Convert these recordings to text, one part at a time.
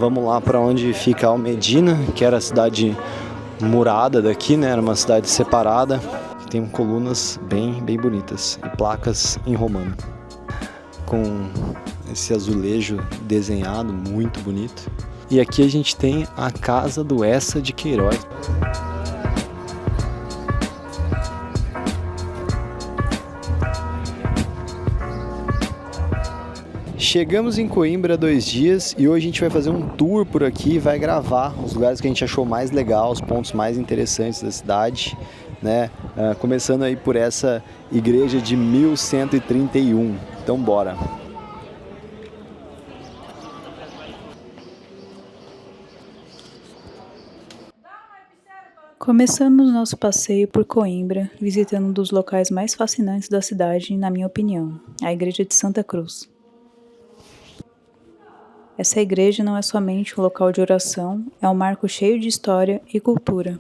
Vamos lá para onde fica Almedina, que era a cidade murada daqui, né? Era uma cidade separada. Tem colunas bem bonitas e placas em romano, com esse azulejo desenhado muito bonito. E aqui a gente tem a casa do Essa de Queiroz. Chegamos em Coimbra há 2 dias e hoje a gente vai fazer um tour por aqui e vai gravar os lugares que a gente achou mais legal, os pontos mais interessantes da cidade, né? Começando aí por essa igreja de 1131. Então bora! Começamos nosso passeio por Coimbra, visitando um dos locais mais fascinantes da cidade, na minha opinião, a Igreja de Santa Cruz. Essa igreja não é somente um local de oração, é um marco cheio de história e cultura.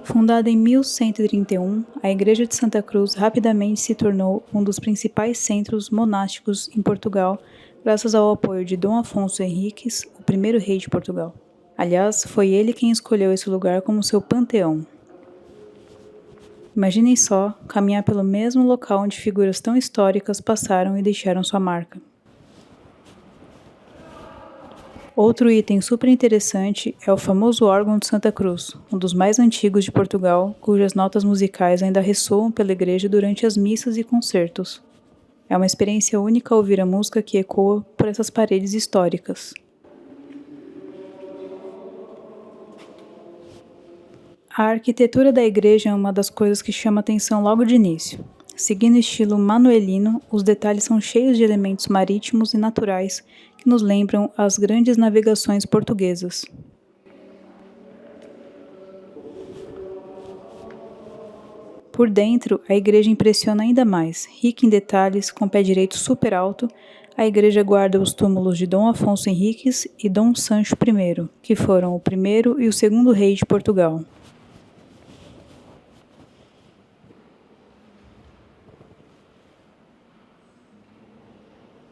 Fundada em 1131, a Igreja de Santa Cruz rapidamente se tornou um dos principais centros monásticos em Portugal, graças ao apoio de Dom Afonso Henriques, o primeiro rei de Portugal. Aliás, foi ele quem escolheu esse lugar como seu panteão. Imaginem só caminhar pelo mesmo local onde figuras tão históricas passaram e deixaram sua marca. Outro item super interessante é o famoso órgão de Santa Cruz, um dos mais antigos de Portugal, cujas notas musicais ainda ressoam pela igreja durante as missas e concertos. É uma experiência única ouvir a música que ecoa por essas paredes históricas. A arquitetura da igreja é uma das coisas que chama atenção logo de início. Seguindo o estilo manuelino, os detalhes são cheios de elementos marítimos e naturais que nos lembram as grandes navegações portuguesas. Por dentro, a igreja impressiona ainda mais. Rica em detalhes, com pé direito super alto, a igreja guarda os túmulos de Dom Afonso Henriques e Dom Sancho I, que foram o primeiro e o segundo rei de Portugal.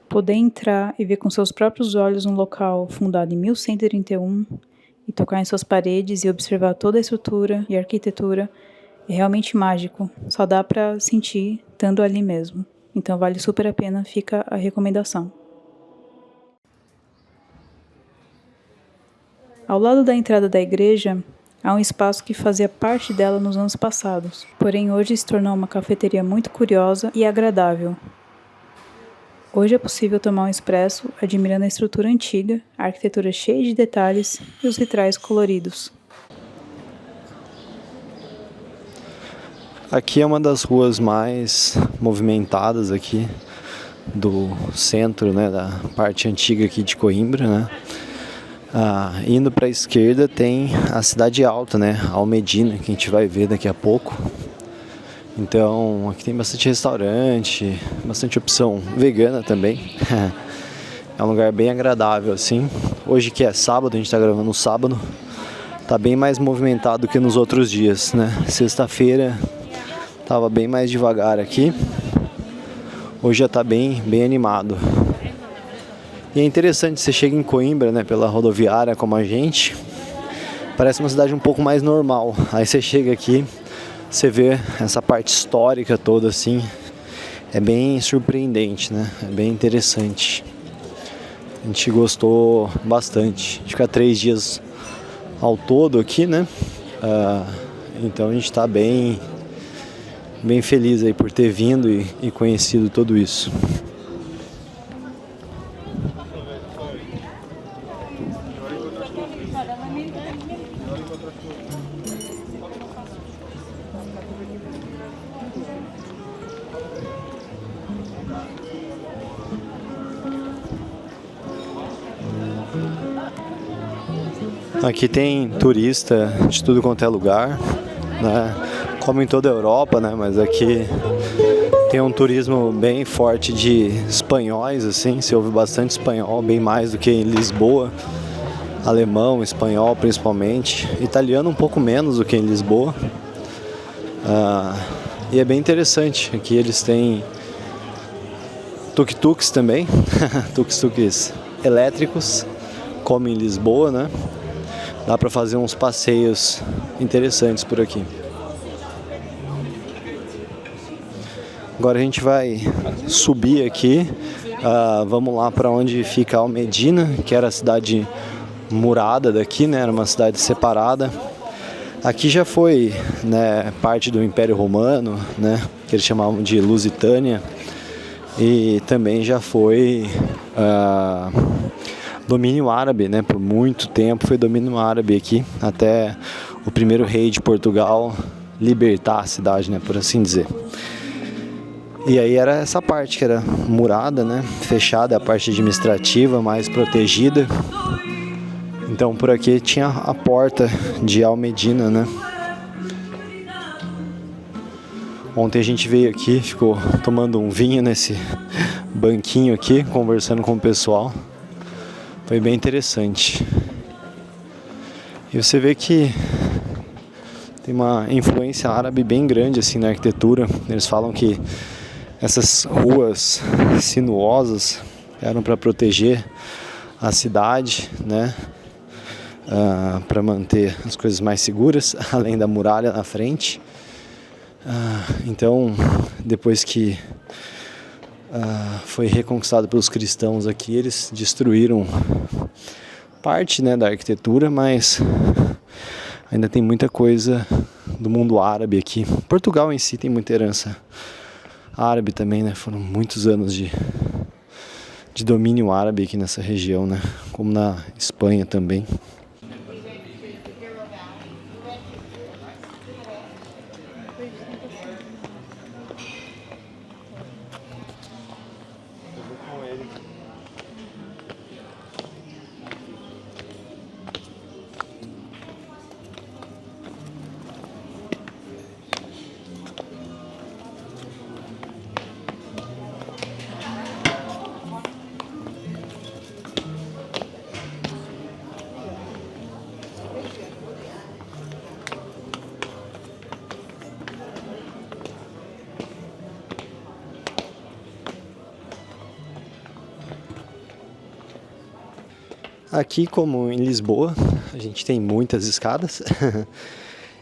Poder entrar e ver com seus próprios olhos um local fundado em 1131 e tocar em suas paredes e observar toda a estrutura e arquitetura é realmente mágico, só dá para sentir estando ali mesmo. Então vale super a pena, fica a recomendação. Ao lado da entrada da igreja, há um espaço que fazia parte dela nos anos passados, porém hoje se tornou uma cafeteria muito curiosa e agradável. Hoje é possível tomar um expresso admirando a estrutura antiga, a arquitetura cheia de detalhes e os vitrais coloridos. Aqui é uma das ruas mais movimentadas aqui do centro, né, da parte antiga aqui de Coimbra, né? Indo para a esquerda tem a Cidade Alta, né, Almedina, que a gente vai ver daqui a pouco. Então aqui tem bastante restaurante, bastante opção vegana também. É um lugar bem agradável assim. Hoje que é sábado, a gente está gravando no sábado, tá bem mais movimentado que nos outros dias, né? Sexta-feira tava bem mais devagar aqui. Hoje já tá bem animado. E é interessante, você chega em Coimbra, né, pela rodoviária como a gente, parece uma cidade um pouco mais normal. Aí você chega aqui, você vê essa parte histórica toda assim, é bem surpreendente, né? É bem interessante. A gente gostou bastante. A gente fica 3 dias ao todo aqui, né? Então a gente está bem feliz aí por ter vindo e conhecido tudo isso. Aqui tem turista de tudo quanto é lugar, né? Como em toda a Europa, né? Mas aqui tem um turismo bem forte de espanhóis, assim. Se ouve bastante espanhol, bem mais do que em Lisboa. Alemão, espanhol principalmente. Italiano um pouco menos do que em Lisboa. E é bem interessante. Aqui eles têm tuk-tuks também, tuk-tuks elétricos, como em Lisboa, né? Dá para fazer uns passeios interessantes por aqui. Agora a gente vai subir aqui, vamos lá para onde fica Almedina, que era a cidade murada daqui, né? Era uma cidade separada. Aqui já foi, né, parte do Império Romano, né, que eles chamavam de Lusitânia, e também já foi domínio árabe, né? Por muito tempo foi domínio árabe aqui, até o primeiro rei de Portugal libertar a cidade, né, por assim dizer. E aí era essa parte que era murada, né, fechada, a parte administrativa mais protegida. Então por aqui tinha a porta de Almedina, né. Ontem a gente veio aqui, ficou tomando um vinho nesse banquinho aqui, conversando com o pessoal. Foi bem interessante. E você vê que tem uma influência árabe bem grande assim na arquitetura. Eles falam que essas ruas sinuosas eram para proteger a cidade, né? Para manter as coisas mais seguras, além da muralha na frente. Então, depois que foi reconquistado pelos cristãos aqui, eles destruíram parte, né, da arquitetura, mas ainda tem muita coisa do mundo árabe aqui. Portugal em si tem muita herança árabe também, né? Foram muitos anos de domínio árabe aqui nessa região, né? Como na Espanha também. Aqui, como em Lisboa, a gente tem muitas escadas.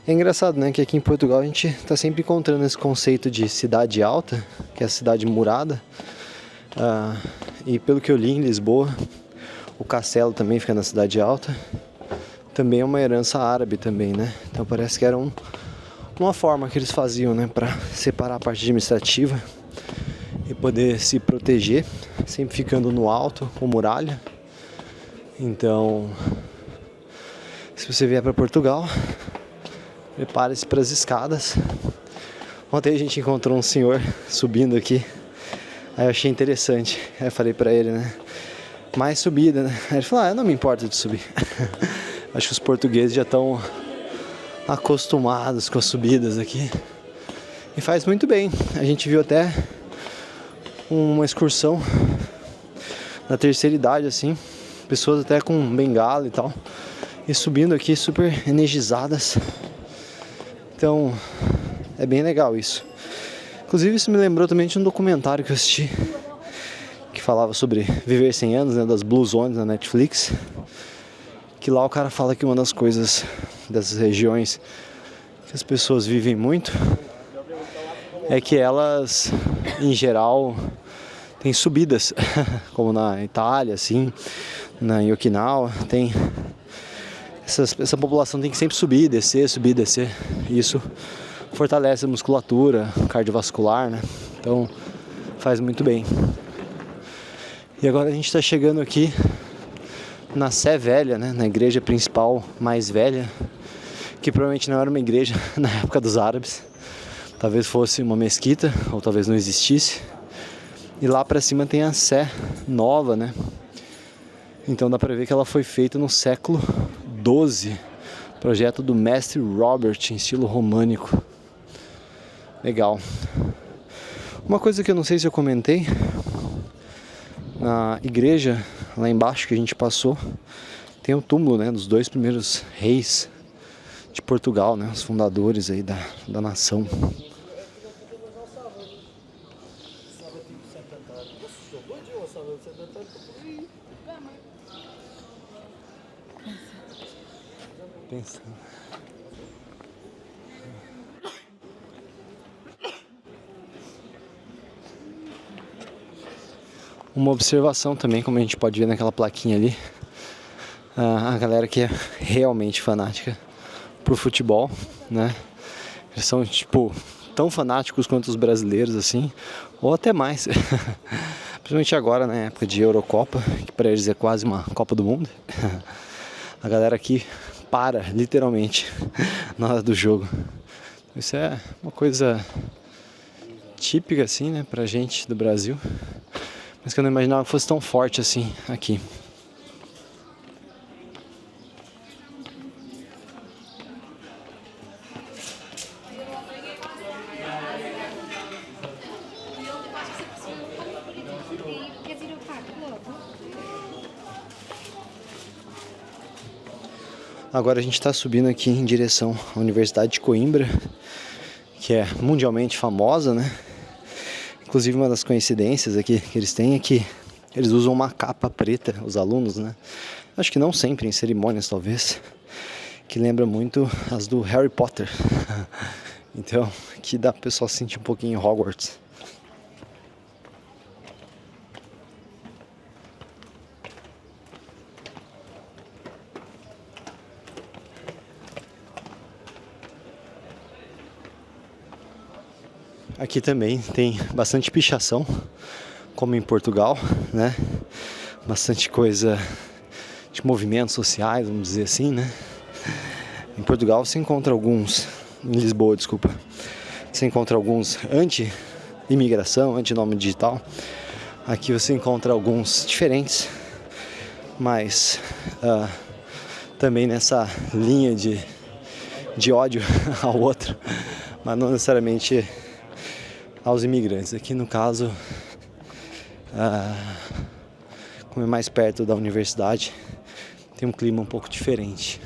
É engraçado, né, que aqui em Portugal a gente está sempre encontrando esse conceito de cidade alta, que é a cidade murada. E pelo que eu li, em Lisboa, o castelo também fica na cidade alta. Também é uma herança árabe também, né? Então parece que era uma forma que eles faziam, né, para separar a parte administrativa e poder se proteger, sempre ficando no alto, com muralha. Então, se você vier para Portugal, prepare-se para as escadas. Ontem a gente encontrou um senhor subindo aqui, aí eu achei interessante. Aí eu falei para ele, né, mais subida, né? Aí ele falou, eu não me importo de subir. Acho que os portugueses já estão acostumados com as subidas aqui. E faz muito bem. A gente viu até uma excursão na terceira idade, assim, pessoas até com bengala e tal, e subindo aqui super energizadas. Então é bem legal isso. Inclusive isso me lembrou também de um documentário que eu assisti, que falava sobre viver 100 anos, né, das Blue Zones na Netflix. Que lá o cara fala que uma das coisas dessas regiões que as pessoas vivem muito é que elas, em geral, têm subidas, como na Itália, assim, em Okinawa, tem essa população tem que sempre subir, descer. Isso fortalece a musculatura cardiovascular, né? Então faz muito bem. E agora a gente está chegando aqui na Sé Velha, né? Na igreja principal mais velha, que provavelmente não era uma igreja na época dos árabes. Talvez fosse uma mesquita, ou talvez não existisse. E lá para cima tem a Sé Nova, né? Então dá para ver que ela foi feita no século XII. Projeto do mestre Robert, em estilo românico. Legal. Uma coisa que eu não sei se eu comentei, na igreja lá embaixo que a gente passou, tem o túmulo, né, dos 2 primeiros reis de Portugal, né, os fundadores aí da nação. pensando. Uma observação também, como a gente pode ver naquela plaquinha ali, a galera que é realmente fanática pro futebol, né? Eles são, tipo, tão fanáticos quanto os brasileiros, assim, ou até mais. Principalmente agora, na época de Eurocopa, que para eles é quase uma Copa do Mundo. A galera aqui para, literalmente, na hora do jogo. Isso é uma coisa típica, assim, né, pra gente do Brasil. Mas que eu não imaginava que fosse tão forte assim aqui. Agora a gente está subindo aqui em direção à Universidade de Coimbra, que é mundialmente famosa, né? Inclusive uma das coincidências aqui que eles têm é que eles usam uma capa preta, os alunos, né? Acho que não sempre, em cerimônias talvez, que lembra muito as do Harry Potter. Então, que dá pro pessoal se sentir um pouquinho em Hogwarts. Aqui também tem bastante pichação, como em Portugal, né? Bastante coisa de movimentos sociais, vamos dizer assim, né? Em Portugal você encontra alguns, em Lisboa, desculpa, você encontra alguns anti-imigração, anti-nome digital. Aqui você encontra alguns diferentes, mas também nessa linha de ódio ao outro, mas não necessariamente aos imigrantes. Aqui no caso, como é mais perto da universidade, tem um clima um pouco diferente.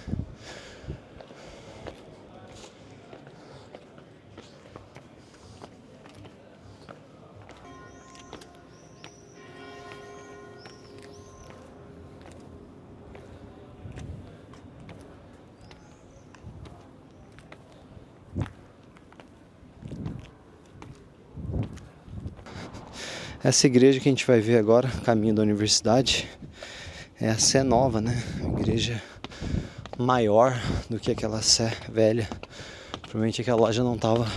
Essa igreja que a gente vai ver agora, caminho da universidade, é a Sé Nova, né? Uma igreja maior do que aquela Sé velha. Provavelmente aquela loja não estava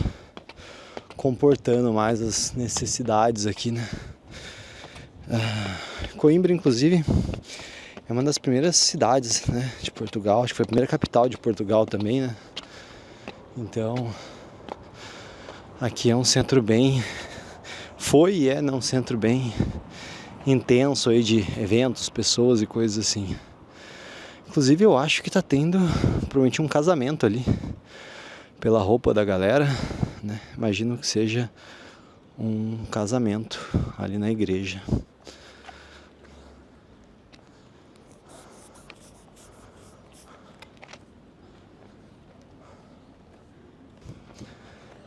comportando mais as necessidades aqui, né? Coimbra, inclusive, é uma das primeiras cidades, né, de Portugal. Acho que foi a primeira capital de Portugal também, né? Então, aqui é um centro bem... Foi e é, né, um centro bem intenso aí de eventos, pessoas e coisas assim. Inclusive eu acho que tá tendo provavelmente um casamento ali, pela roupa da galera, né? Imagino que seja um casamento ali na igreja.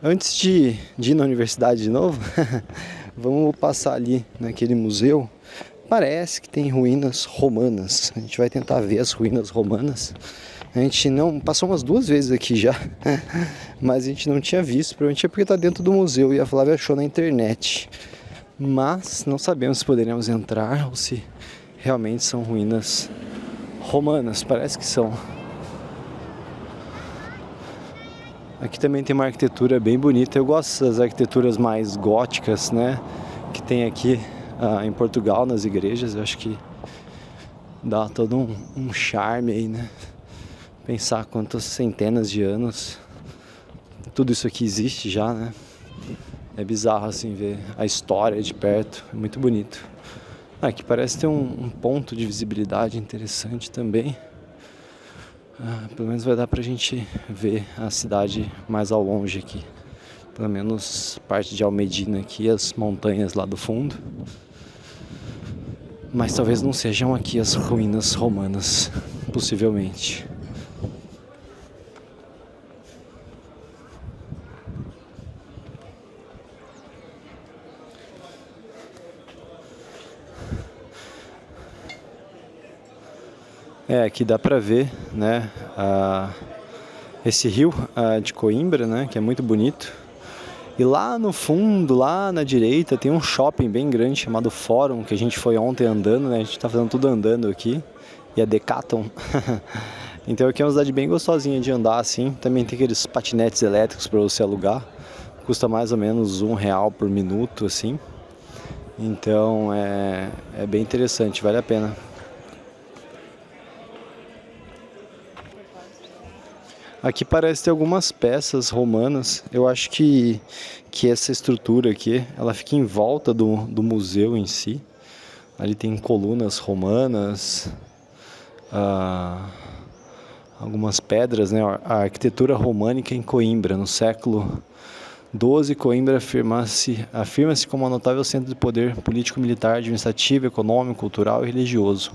Antes de ir na universidade de novo, vamos passar ali naquele museu. Parece que tem ruínas romanas. A gente vai tentar ver as ruínas romanas. A gente não passou umas 2 vezes aqui já, mas a gente não tinha visto. Provavelmente é porque está dentro do museu e a Flávia achou na internet. Mas não sabemos se poderemos entrar ou se realmente são ruínas romanas. Parece que são. Aqui também tem uma arquitetura bem bonita. Eu gosto das arquiteturas mais góticas, né? Que tem aqui em Portugal, nas igrejas. Eu acho que dá todo um charme aí, né? Pensar quantas centenas de anos tudo isso aqui existe já, né? É bizarro assim ver a história de perto. É muito bonito. Aqui parece ter um ponto de visibilidade interessante também. Pelo menos vai dar pra gente ver a cidade mais ao longe aqui. Pelo menos parte de Almedina aqui, as montanhas lá do fundo. Mas talvez não sejam aqui as ruínas romanas, possivelmente. Aqui dá para ver, né, esse rio de Coimbra, né, que é muito bonito. E lá no fundo, lá na direita, tem um shopping bem grande chamado Fórum, que a gente foi ontem andando, né, a gente tá fazendo tudo andando aqui. E a Decathlon. Então aqui é uma cidade bem gostosinha de andar assim. Também tem aqueles patinetes elétricos para você alugar. Custa mais ou menos R$1 por minuto, assim. Então é bem interessante, vale a pena. Aqui parece ter algumas peças romanas. Eu acho que essa estrutura aqui, ela fica em volta do museu em si. Ali tem colunas romanas, algumas pedras, né? A arquitetura românica em Coimbra, no século XII, Coimbra afirma-se como um notável centro de poder político-militar, administrativo, econômico, cultural e religioso.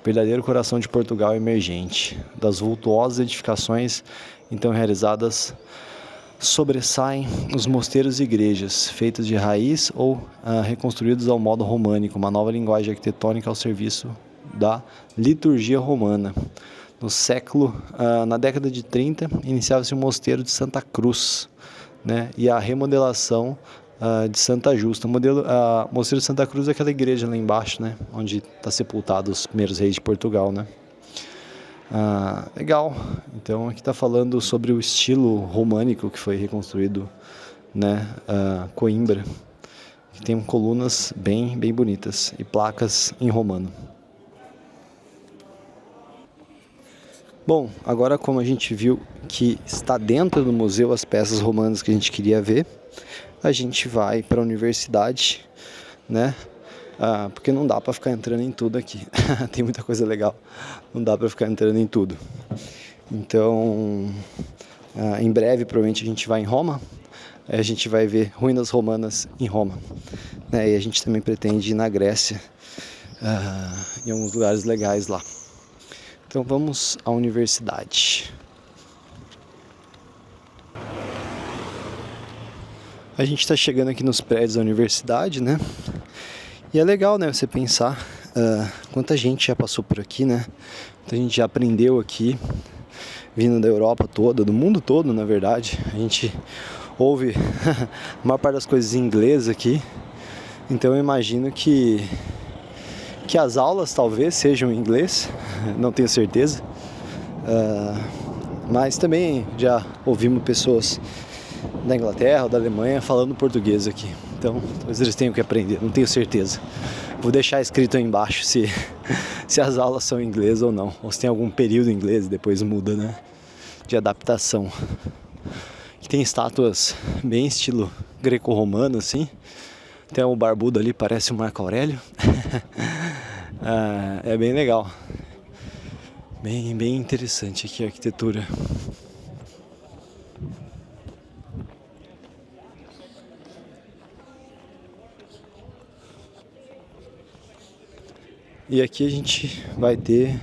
Verdadeiro coração de Portugal emergente. Das vultuosas edificações então realizadas, sobressaem os mosteiros e igrejas, feitos de raiz ou reconstruídos ao modo românico, uma nova linguagem arquitetônica ao serviço da liturgia romana. Na década de 30, iniciava-se o mosteiro de Santa Cruz, né, e a remodelação de Santa Justa. O mosteiro de Santa Cruz é aquela igreja lá embaixo, né, onde está sepultado os primeiros reis de Portugal, né. Legal. Então aqui está falando sobre o estilo românico que foi reconstruído, né, Coimbra, que tem colunas bem bonitas e placas em romano. Bom, agora como a gente viu que está dentro do museu as peças romanas que a gente queria ver, a gente vai para a universidade, né? Porque não dá para ficar entrando em tudo aqui. Tem muita coisa legal, não dá para ficar entrando em tudo. Então, em breve provavelmente a gente vai em Roma, a gente vai ver ruínas romanas em Roma, né? E a gente também pretende ir na Grécia, em alguns lugares legais lá. Então vamos à universidade. A gente está chegando aqui nos prédios da universidade, né? E é legal, né, você pensar quanta gente já passou por aqui, né? Quanta gente já aprendeu aqui, vindo da Europa toda, do mundo todo, na verdade. A gente ouve a maior parte das coisas em inglês aqui. Então eu imagino que as aulas talvez sejam em inglês, não tenho certeza, mas também já ouvimos pessoas da Inglaterra ou da Alemanha falando português aqui, então talvez eles tenham que aprender, não tenho certeza. Vou deixar escrito aí embaixo se as aulas são em inglês ou não, ou se tem algum período em inglês e depois muda, né, de adaptação. Aqui tem estátuas bem estilo greco-romano assim. Tem um barbudo ali, parece o Marco Aurélio. É bem legal. Bem interessante aqui a arquitetura. E aqui a gente vai ter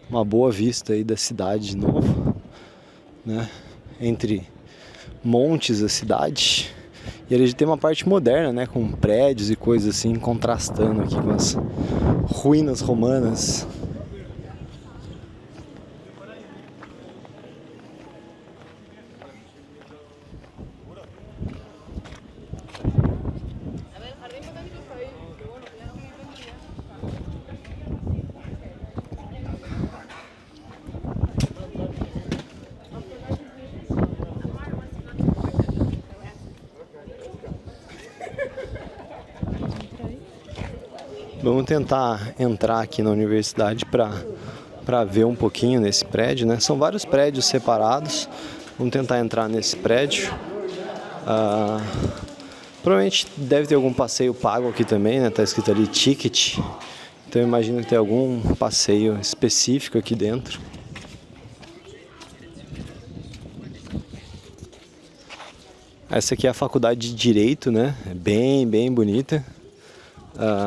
uma boa vista aí da cidade de novo, né? Entre montes da cidade. E a gente tem uma parte moderna, né, com prédios e coisas assim, contrastando aqui com as ruínas romanas. Vamos tentar entrar aqui na universidade para ver um pouquinho nesse prédio, né? São vários prédios separados. Vamos tentar entrar nesse prédio. Provavelmente deve ter algum passeio pago aqui também, né? Tá escrito ali ticket. Então eu imagino que tem algum passeio específico aqui dentro. Essa aqui é a faculdade de Direito, né? É bem bonita.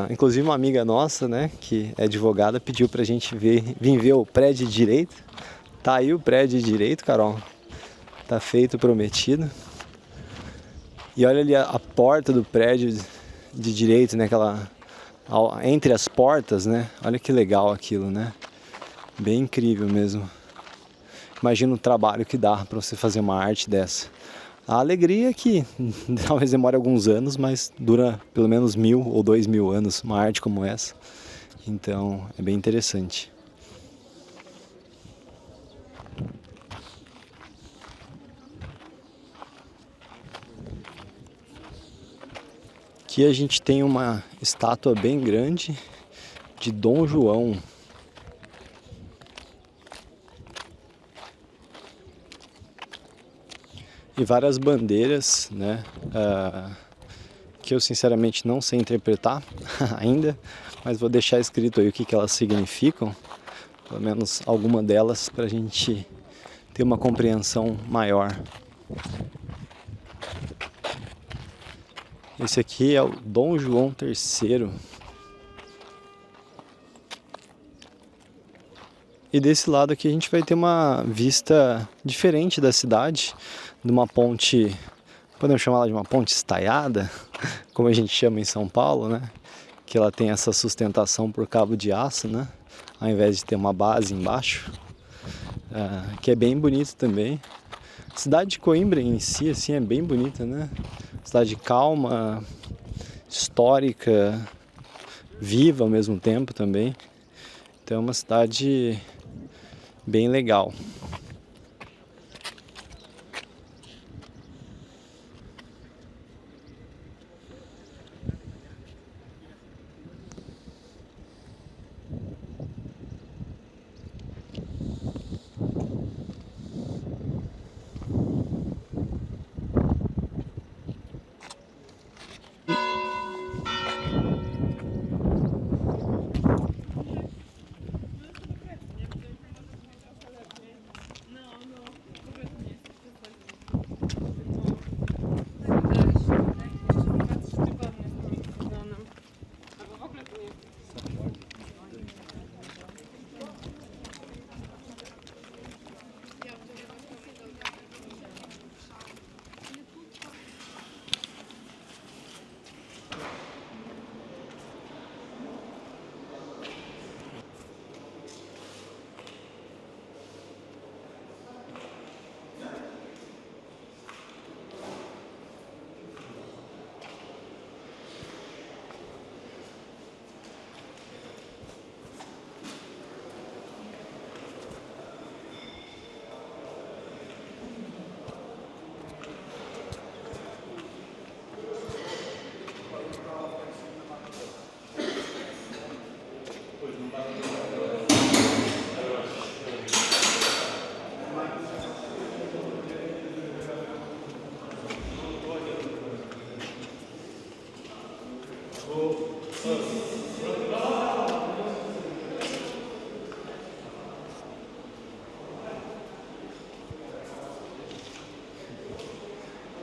Inclusive uma amiga nossa, né, que é advogada, pediu pra gente vir ver o prédio de Direito. Tá aí o prédio de Direito, Carol. Tá feito, prometido. E olha ali a porta do prédio de Direito, né, entre as portas, né? Olha que legal aquilo, né? Bem incrível mesmo. Imagina o trabalho que dá para você fazer uma arte dessa. A alegria é que talvez demore alguns anos, mas dura pelo menos 1000 ou 2000 anos uma arte como essa. Então é bem interessante. Aqui a gente tem uma estátua bem grande de Dom João. E várias bandeiras, né? Que eu sinceramente não sei interpretar ainda, mas vou deixar escrito aí o que elas significam, pelo menos alguma delas, para a gente ter uma compreensão maior. Esse aqui é o Dom João III. E desse lado aqui a gente vai ter uma vista diferente da cidade, de uma ponte, podemos chamar de uma ponte estaiada, como a gente chama em São Paulo, né? Que ela tem essa sustentação por cabo de aço, né? Ao invés de ter uma base embaixo, que é bem bonito também. A cidade de Coimbra em si, assim, é bem bonita, né? Cidade calma, histórica, viva ao mesmo tempo também. Então é uma cidade bem legal.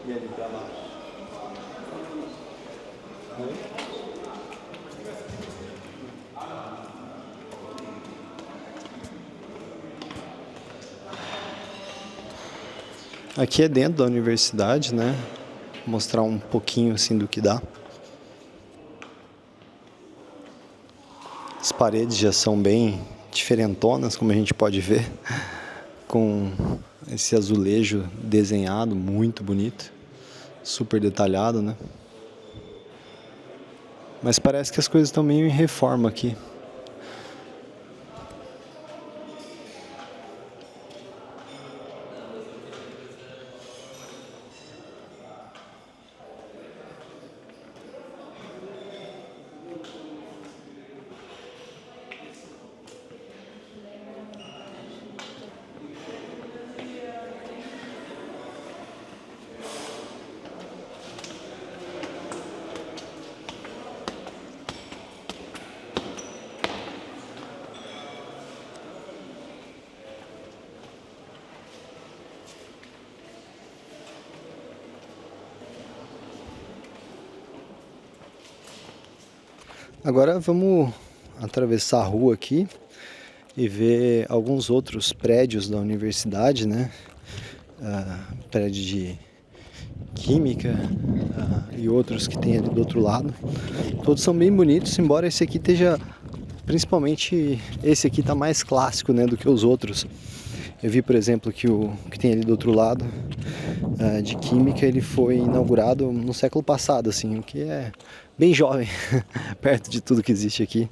E ali pra lá. Aqui é dentro da universidade, né? Vou mostrar um pouquinho assim do que dá. As paredes já são bem diferentonas, como a gente pode ver, com esse azulejo desenhado, muito bonito, super detalhado, né? Mas parece que as coisas estão meio em reforma aqui. Agora vamos atravessar a rua aqui e ver alguns outros prédios da universidade, né? Prédio de química e outros que tem ali do outro lado. Todos são bem bonitos, embora esse aqui esteja Principalmente esse aqui tá mais clássico, né, do que os outros. Eu vi, por exemplo, que o que tem ali do outro lado, de Química, ele foi inaugurado no século passado, assim, o que é bem jovem, perto de tudo que existe aqui.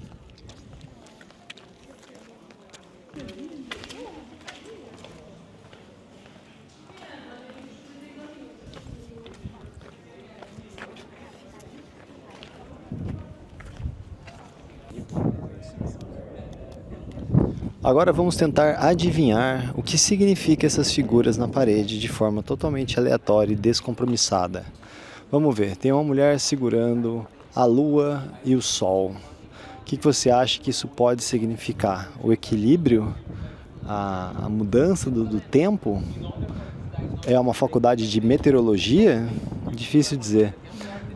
Agora vamos tentar adivinhar o que significa essas figuras na parede de forma totalmente aleatória e descompromissada. Vamos ver, tem uma mulher segurando a lua e o sol. O que você acha que isso pode significar? O equilíbrio? A mudança do tempo? É uma faculdade de meteorologia? Difícil dizer.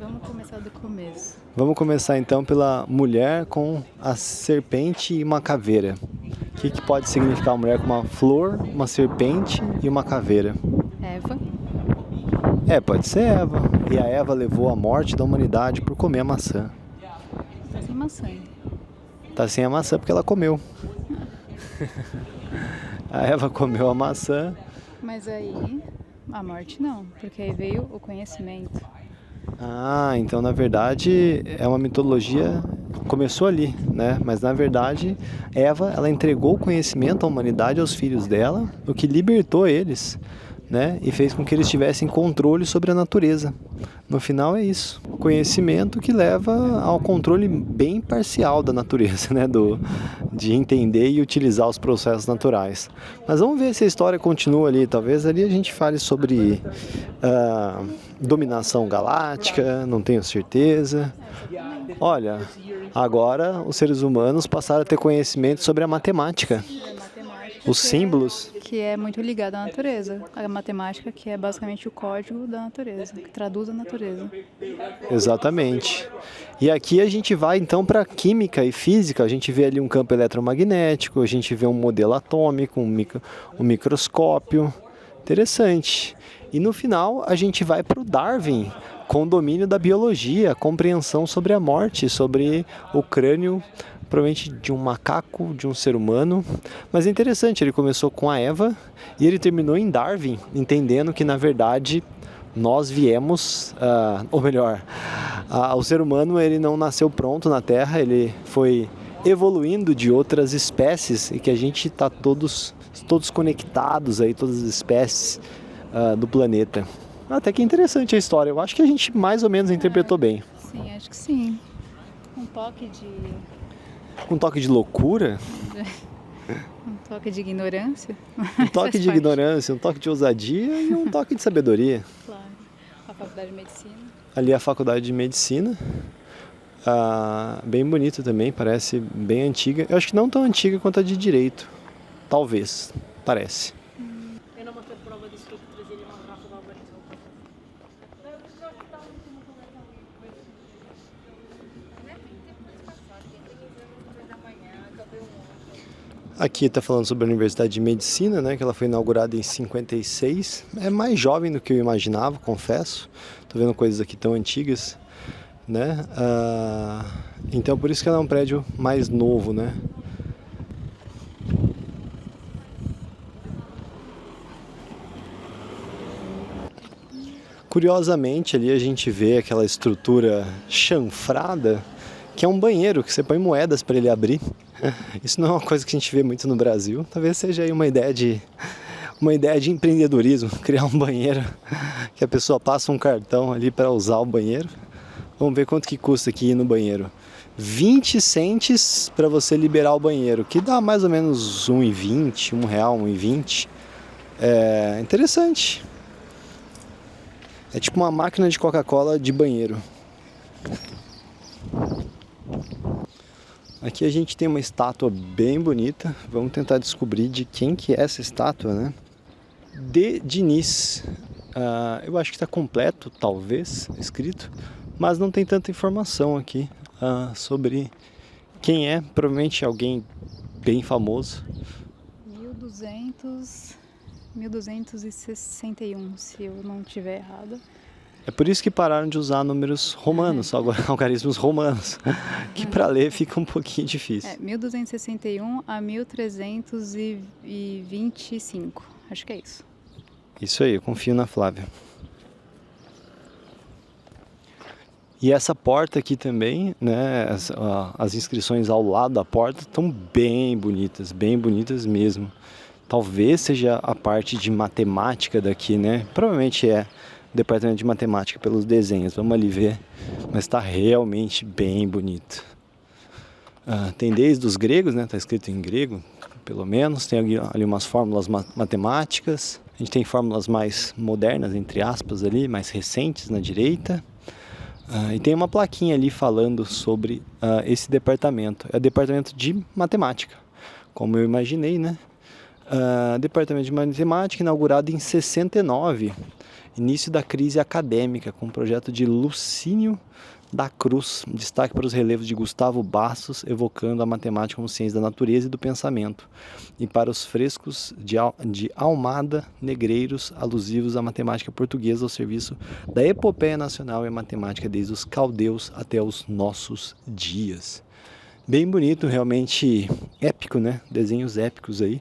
Vamos começar do começo. Vamos começar então pela mulher com a serpente e uma caveira. O que pode significar uma mulher com uma flor, uma serpente e uma caveira? Eva. Pode ser Eva. E a Eva levou a morte da humanidade por comer a maçã. Tá sem maçã. Tá sem a maçã porque ela comeu. A Eva comeu a maçã. Mas aí, a morte não, porque aí veio o conhecimento. Então na verdade é uma mitologia, começou ali, né? Mas na verdade Eva, ela entregou o conhecimento à humanidade, aos filhos dela, o que libertou eles, né? E fez com que eles tivessem controle sobre a natureza. No final é isso, conhecimento que leva ao controle bem parcial da natureza, né? De entender e utilizar os processos naturais. Mas vamos ver se a história continua ali. Talvez ali a gente fale sobre dominação galáctica, não tenho certeza. Olha, agora os seres humanos passaram a ter conhecimento sobre a matemática. Os símbolos. Que é muito ligado à natureza. A matemática, que é basicamente o código da natureza, que traduz a natureza. Exatamente. E aqui a gente vai então para química e física. A gente vê ali um campo eletromagnético, a gente vê um modelo atômico, um microscópio. Interessante. E no final a gente vai para o Darwin, com o domínio da biologia, a compreensão sobre a morte, sobre o crânio, provavelmente de um macaco, de um ser humano. Mas é interessante, ele começou com a Eva e ele terminou em Darwin, entendendo que na verdade nós viemos, ou melhor, o ser humano ele não nasceu pronto na Terra, ele foi evoluindo de outras espécies e que a gente está todos conectados aí, todas as espécies do planeta. Até que interessante a história, eu acho que a gente mais ou menos interpretou bem. Sim, acho que sim. Um toque de loucura? Um toque de ignorância? Um toque de ignorância, um toque de ousadia e um toque de sabedoria. Claro. A faculdade de medicina. Ali é a faculdade de medicina. Bem bonita também, parece bem antiga. Eu acho que não tão antiga quanto a de direito. Talvez, parece. Eu não mostrei prova disso que eu trazia uma garrafa da Alvarez. Aqui está falando sobre a Universidade de Medicina, né, que ela foi inaugurada em 56. É mais jovem do que eu imaginava, confesso. Estou vendo coisas aqui tão antigas, né? Então por isso que ela é um prédio mais novo, né? Curiosamente ali a gente vê aquela estrutura chanfrada, que é um banheiro que você põe moedas para ele abrir. Isso não é uma coisa que a gente vê muito no Brasil. Talvez seja aí uma ideia de empreendedorismo, criar um banheiro que a pessoa passa um cartão ali para usar o banheiro. Vamos ver quanto que custa aqui ir no banheiro. 20 centes para você liberar o banheiro, que dá mais ou menos R$1,20, R$1, R$1,20. É interessante. É tipo uma máquina de Coca-Cola de banheiro. Aqui a gente tem uma estátua bem bonita. Vamos tentar descobrir de quem que é essa estátua, né? De Diniz. Eu acho que está completo, talvez, escrito. Mas não tem tanta informação aqui sobre quem é. Provavelmente alguém bem famoso. 1261, se eu não estiver errado. É por isso que pararam de usar números romanos, algarismos romanos, que para ler fica um pouquinho difícil. 1261 a 1325, acho que é isso. Isso aí, eu confio na Flávia. E essa porta aqui também, né, as inscrições ao lado da porta estão bem bonitas mesmo. Talvez seja a parte de matemática daqui, né? Provavelmente é o departamento de matemática pelos desenhos. Vamos ali ver. Mas está realmente bem bonito. Tem desde os gregos, né? Está escrito em grego, pelo menos. Tem ali umas fórmulas matemáticas. A gente tem fórmulas mais modernas, entre aspas, ali, mais recentes na direita. E tem uma plaquinha ali falando sobre esse departamento. É o departamento de matemática, como eu imaginei, né? Departamento de matemática inaugurado em 69, início da crise acadêmica, com o projeto de Lucínio da Cruz, destaque para os relevos de Gustavo Bastos, evocando a matemática como ciência da natureza e do pensamento, e para os frescos de Almada Negreiros, alusivos à matemática portuguesa ao serviço da epopeia nacional e a matemática desde os caldeus até os nossos dias. Bem bonito, realmente épico, né? Desenhos épicos aí.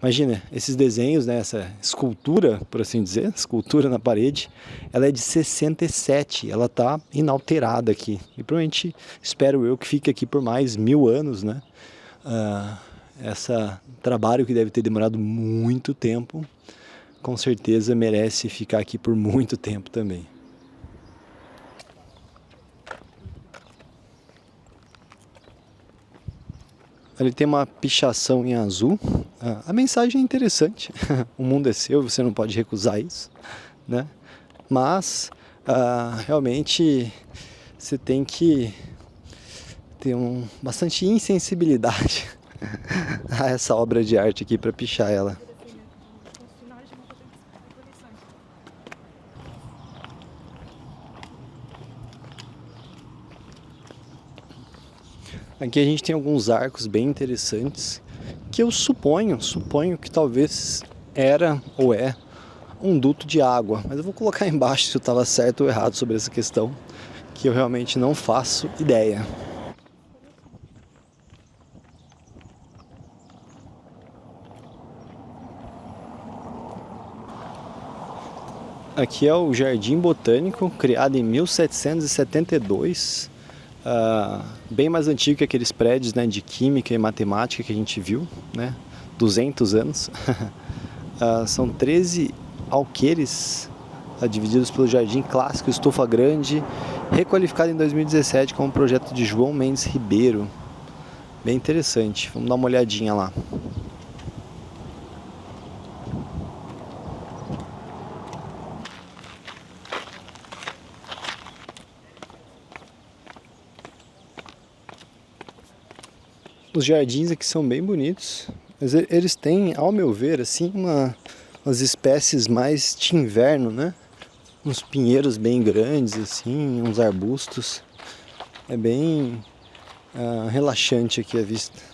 Imagina, esses desenhos, né, essa escultura, por assim dizer, escultura na parede, ela é de 67, ela está inalterada aqui. E provavelmente, espero eu, que fique aqui por mais 1000 anos, né? Esse trabalho que deve ter demorado muito tempo, com certeza merece ficar aqui por muito tempo também. Ali tem uma pichação em azul. A mensagem é interessante. O mundo é seu, você não pode recusar isso, né? Mas realmente você tem que ter bastante insensibilidade a essa obra de arte aqui para pichar ela. Aqui a gente tem alguns arcos bem interessantes, que eu suponho que talvez era ou é um duto de água. Mas eu vou colocar embaixo se eu estava certo ou errado sobre essa questão, que eu realmente não faço ideia. Aqui é o Jardim Botânico, criado em 1772. Bem mais antigo que aqueles prédios, né, de química e matemática que a gente viu, né, 200 anos. São 13 alqueires divididos pelo Jardim Clássico Estufa Grande, requalificado em 2017 com o projeto de João Mendes Ribeiro. Bem interessante, vamos dar uma olhadinha lá. Os jardins aqui são bem bonitos, mas eles têm, ao meu ver, assim, umas espécies mais de inverno, né? Uns pinheiros bem grandes, assim, uns arbustos. É bem relaxante aqui a vista.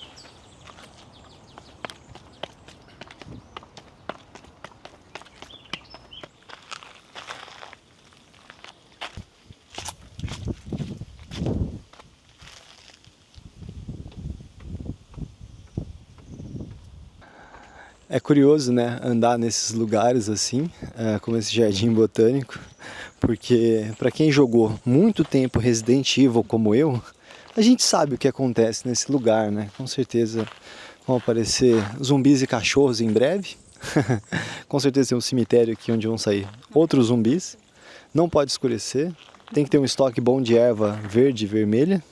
É curioso, né, andar nesses lugares assim, como esse jardim botânico, porque para quem jogou muito tempo Resident Evil como eu, a gente sabe o que acontece nesse lugar, né? Com certeza vão aparecer zumbis e cachorros em breve. Com certeza tem um cemitério aqui onde vão sair outros zumbis. Não pode escurecer, tem que ter um estoque bom de erva verde e vermelha.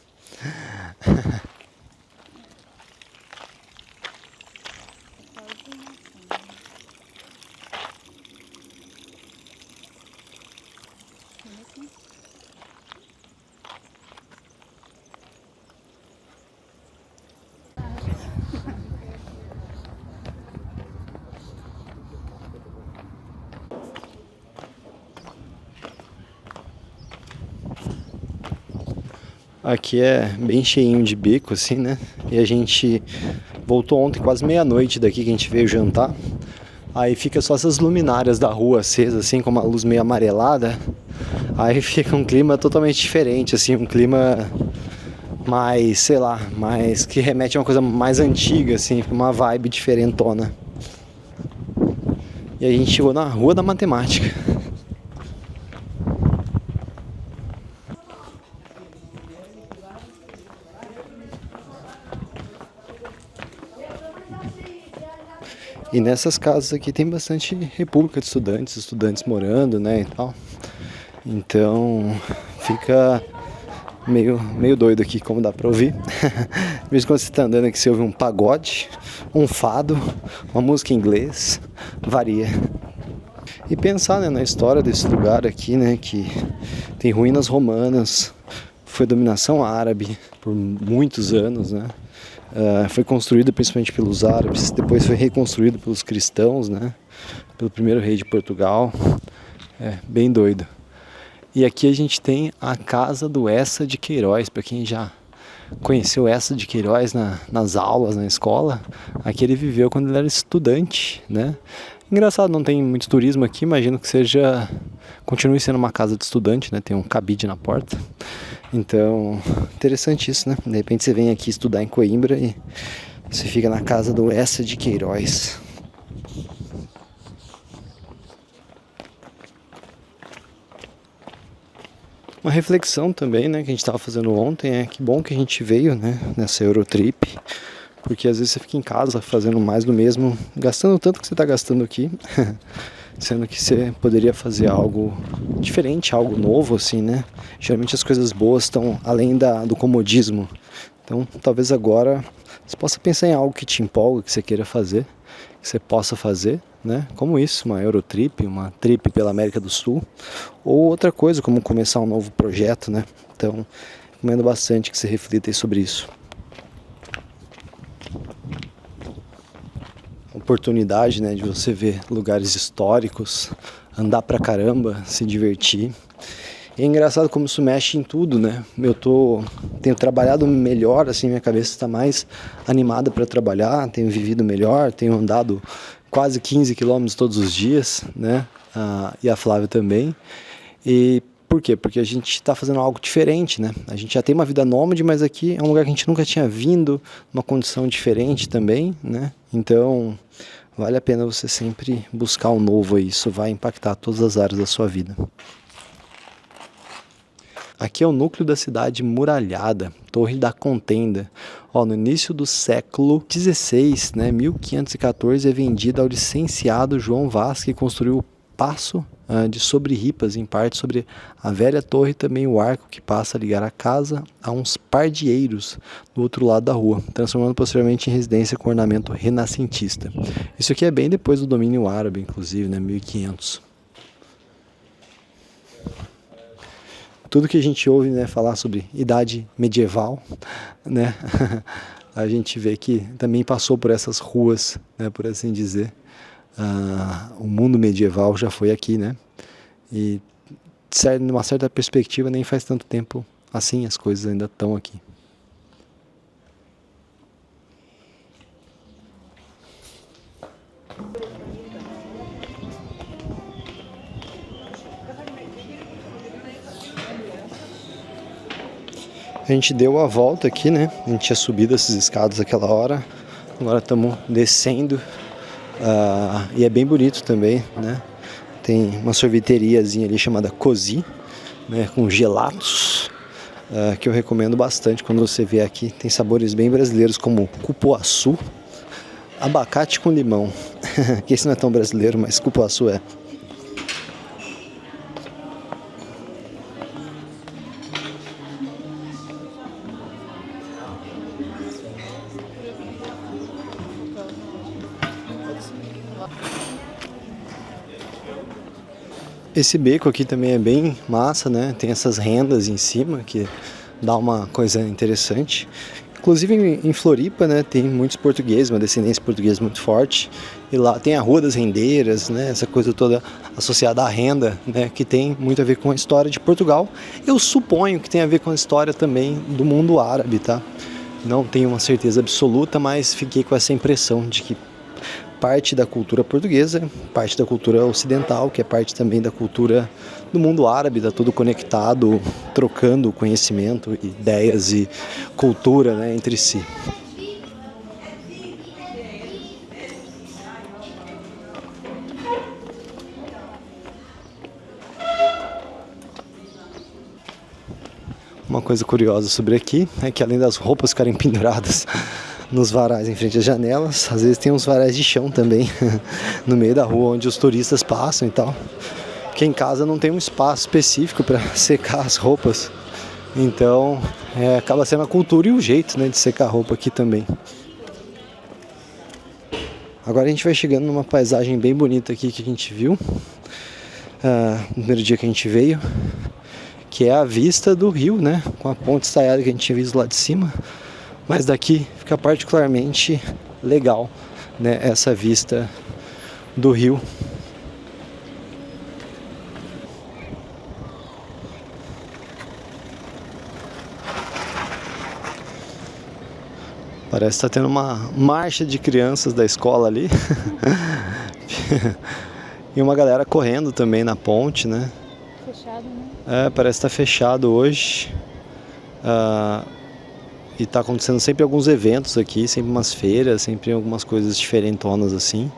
Aqui é bem cheinho de beco, assim, né? E a gente voltou ontem quase meia-noite daqui que a gente veio jantar. Aí fica só essas luminárias da rua acesas, assim, com uma luz meio amarelada. Aí fica um clima totalmente diferente, assim, um clima mais, sei lá, mais que remete a uma coisa mais antiga, assim, uma vibe diferentona. E aí a gente chegou na Rua da Matemática. E nessas casas aqui tem bastante república de estudantes, estudantes morando, né, e tal. Então fica meio doido aqui, como dá pra ouvir. De vez em quando você tá andando aqui, você ouve um pagode, um fado, uma música em inglês, varia. E pensar, né, na história desse lugar aqui, né, que tem ruínas romanas, foi dominação árabe por muitos anos, né. Foi construído principalmente pelos árabes, depois foi reconstruído pelos cristãos, né, pelo primeiro rei de Portugal. É bem doido. E aqui a gente tem a casa do Eça de Queiroz, para quem já conheceu Eça de Queiroz nas aulas, na escola. Aqui ele viveu quando ele era estudante, né? Engraçado, não tem muito turismo aqui, imagino que continue sendo uma casa de estudante, né? Tem um cabide na porta. Então, interessante isso, né? De repente você vem aqui estudar em Coimbra e você fica na casa do Eça de Queiroz. Uma reflexão também, né, que a gente estava fazendo ontem é que bom que a gente veio, né, nessa Eurotrip, porque às vezes você fica em casa fazendo mais do mesmo, gastando tanto que você está gastando aqui, sendo que você poderia fazer algo diferente, algo novo, assim, né? Geralmente as coisas boas estão além do comodismo, então talvez agora você possa pensar em algo que te empolga, que você queira fazer, que você possa fazer, né? Como isso, uma Eurotrip, uma trip pela América do Sul, ou outra coisa, como começar um novo projeto, né? Então, recomendo bastante que você reflita aí sobre isso. Oportunidade, né, de você ver lugares históricos, andar pra caramba, se divertir. E é engraçado como isso mexe em tudo, né? Tenho trabalhado melhor, assim, minha cabeça está mais animada para trabalhar, tenho vivido melhor, tenho andado quase 15 quilômetros todos os dias, né? E a Flávia também. E por quê? Porque a gente está fazendo algo diferente, né? A gente já tem uma vida nômade, mas aqui é um lugar que a gente nunca tinha vindo, uma condição diferente também, né? Então, vale a pena você sempre buscar o novo aí, isso vai impactar todas as áreas da sua vida. Aqui é o núcleo da cidade muralhada, Torre da Contenda. No início do século XVI, né, 1514, é vendida ao licenciado João Vaz, que construiu o Paço de Sobreripas, em parte sobre a velha torre, também o arco que passa a ligar a casa a uns pardieiros do outro lado da rua, transformando posteriormente em residência com ornamento renascentista. Isso aqui é bem depois do domínio árabe, inclusive, né, 1500. Tudo que a gente ouve, né, falar sobre idade medieval, né, a gente vê que também passou por essas ruas, né, por assim dizer. O mundo medieval já foi aqui, né? E numa certa perspectiva nem faz tanto tempo assim, as coisas ainda estão aqui. A gente deu a volta aqui, né? A gente tinha subido essas escadas aquela hora, agora estamos descendo. E é bem bonito também, né? Tem uma sorveteriazinha ali chamada Cozy, né, com gelatos, que eu recomendo bastante quando você vier aqui. Tem sabores bem brasileiros como cupuaçu, abacate com limão, que esse não é tão brasileiro, mas cupuaçu é. Esse beco aqui também é bem massa, né? Tem essas rendas em cima que dá uma coisa interessante. Inclusive em Floripa, né, tem muitos portugueses, uma descendência portuguesa muito forte. E lá tem a Rua das Rendeiras, né, essa coisa toda associada à renda, né, que tem muito a ver com a história de Portugal. Eu suponho que tem a ver com a história também do mundo árabe, tá? Não tenho uma certeza absoluta, mas fiquei com essa impressão de que parte da cultura portuguesa, parte da cultura ocidental, que é parte também da cultura do mundo árabe, está tudo conectado, trocando conhecimento, ideias e cultura, né, entre si. Uma coisa curiosa sobre aqui é que, além das roupas ficarem penduradas nos varais em frente às janelas, às vezes tem uns varais de chão também no meio da rua onde os turistas passam e tal, porque em casa não tem um espaço específico para secar as roupas, então acaba sendo a cultura e o jeito, né, de secar a roupa aqui também. Agora a gente vai chegando numa paisagem bem bonita aqui que a gente viu no primeiro dia que a gente veio, que é a vista do rio, né, com a ponte estaiada que a gente tinha visto lá de cima, mas daqui fica particularmente legal, né, essa vista do rio. Parece que está tendo uma marcha de crianças da escola ali e uma galera correndo também na ponte, né? Fechado, né? Parece que está fechado hoje. E está acontecendo sempre alguns eventos aqui, sempre umas feiras, sempre algumas coisas diferentonas assim,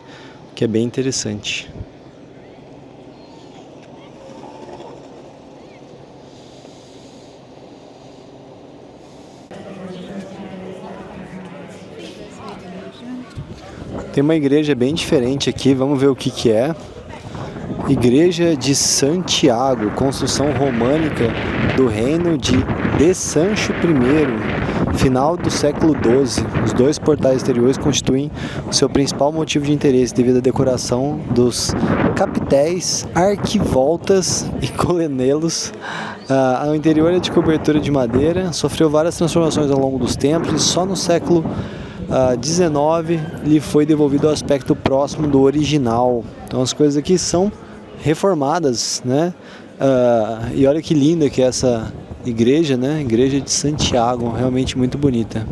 que é bem interessante. Tem uma igreja bem diferente aqui, vamos ver o que que é. Igreja de Santiago, construção românica do reino de Sancho I, final do século XII. Os dois portais exteriores constituem o seu principal motivo de interesse devido à decoração dos capitéis, arquivoltas e colenelos. O interior é de cobertura de madeira, sofreu várias transformações ao longo dos tempos e só no século XIX lhe foi devolvido o aspecto próximo do original. Então as coisas aqui são reformadas, né? E olha que linda que é essa igreja, né? Igreja de Santiago, realmente muito bonita.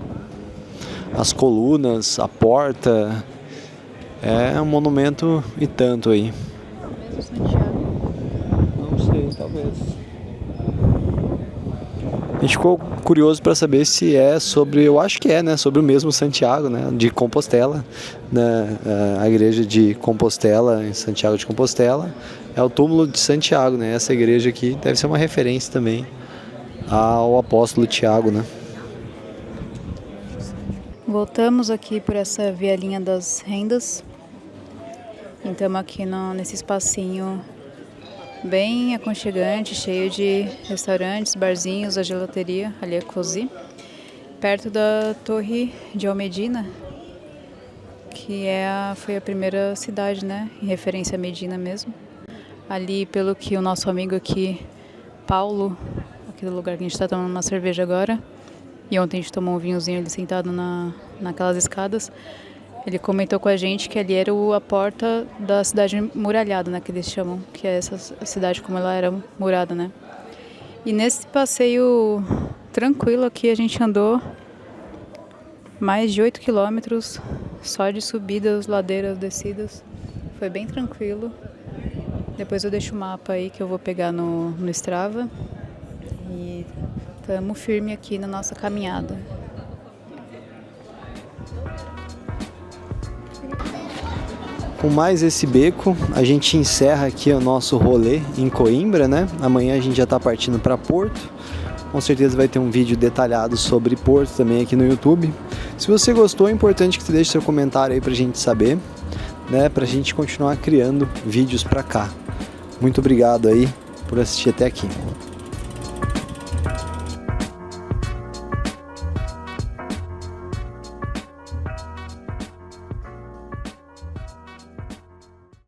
As colunas, a porta, é um monumento e tanto aí. Não sei, talvez. A gente ficou curioso para saber se é sobre, eu acho que é, né? Sobre o mesmo Santiago, né? De Compostela, né? A igreja de Compostela, em Santiago de Compostela, é o túmulo de Santiago, né? Essa igreja aqui deve ser uma referência também ao apóstolo Tiago, né? Voltamos aqui por essa vielinha das rendas. E estamos aqui nesse espacinho bem aconchegante, cheio de restaurantes, barzinhos, a gelateria, ali é Cozy, perto da Torre de Almedina, que foi a primeira cidade, né, em referência a Medina mesmo. Ali, pelo que o nosso amigo aqui, Paulo, aquele lugar que a gente está tomando uma cerveja agora, e ontem a gente tomou um vinhozinho ali sentado naquelas escadas, ele comentou com a gente que ali era a porta da cidade muralhada, né, que eles chamam, que é essa cidade como ela era murada, né. E nesse passeio tranquilo aqui a gente andou mais de 8 quilômetros, só de subidas, ladeiras, descidas. Foi bem tranquilo. Depois eu deixo o mapa aí que eu vou pegar no Strava. E estamos firme aqui na nossa caminhada. Com mais esse beco, a gente encerra aqui o nosso rolê em Coimbra, né? Amanhã a gente já está partindo para Porto. Com certeza vai ter um vídeo detalhado sobre Porto também aqui no YouTube. Se você gostou, é importante que você deixe seu comentário aí pra gente saber, né? Pra gente continuar criando vídeos pra cá. Muito obrigado aí por assistir até aqui.